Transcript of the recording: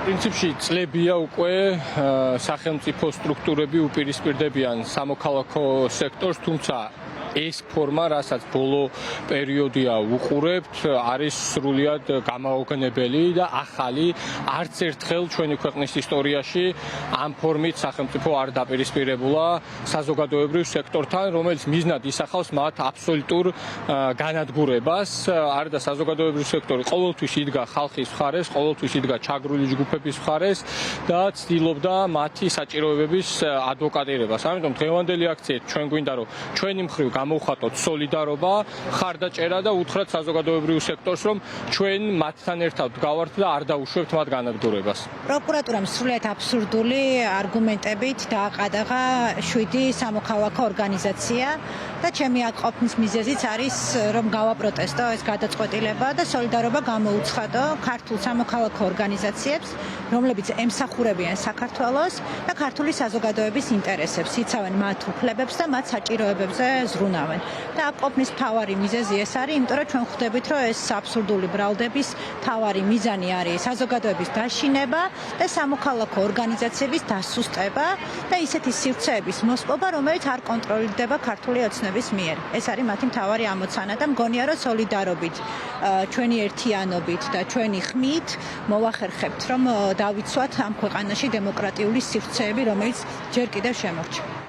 პრინციპში წლებია უკვე სახელმწიფო სტრუქტურები უპირისპირდებიან სამოქალაქო სექტორს, თუმცა ეს ფორმა, რასაც ბოლო პერიოდია უყურებთ, არის სრულიად გამაოგნებელი და ახალი, არც ერთხელ ჩვენი ქვეყნის ისტორიაში ამ ფორმით სახელმწიფო არ დაპირისპირებულა საზოგადოებრივ სექტორთან, რომელიც მიზნად ისახავს მათ აბსოლუტურ განადგურებას. არდა საზოგადოებრივ სექტორი ყოველთვის იდგა ხალხის მხარეს, ყოველთვის იდგა ჩაგრული ჯგუფების მხარეს და ცდილობდა მათი საჭიროებების ადვოკატირებას. ამიტომ დღევანდელი აქციით ჩვენ გვინდა რომ ჩვენი მხრივ გამოვხატოთ სოლიდარობა, ხარდაჭერა და უთხრათ საზოგადოებრივ სექტორს, რომ ჩვენ მათთან ერთად გავართ და არ დაუშვებთ მათ განადგურებას. პროკურატურამ სრულიად აბსურდული არგუმენტებით დააყადაღა 7 სამოქალაქო ორგანიზაცია და ჩემი აქ ყოფნის მიზეზიც არის, რომ გავაპროტესტო ეს გადაწყვეტილება და სოლიდარობა გამოუცხადო ქართულ სამოქალაქო ორგანიზაციებს, რომლებიც ემსახურებიან საქართველოს და ქართული საზოგადოების ინტერესებს, იცავენ მათ უფლებებს და მათ საჭიროებებზე ზრუნავენ. და აქ ყოფნის მთავარი მიზეზი ეს არის, იმიტომ რომ ჩვენ ხვდებით, რომ ეს აბსურდული ბრალდების მთავარი მიზანი არის საზოგადოების დაშინება და სამოქალაქო ორგანიზაციების დასუსტება და ისეთი სივრცეების მოსპობა, რომელიც არ კონტროლირდება ქართული ოცნების მიერ. ეს არის მათი მთავარი ამოცანა და მგონია, რომ სოლიდარობით, ჩვენი ერთიანობით და ჩვენი ხმით მოვახერხებთ, რომ დავიცვათ ამ ქვეყანაში დემოკრატიული სივრცეები, რომელიც ჯერ კიდევ შემორჩა.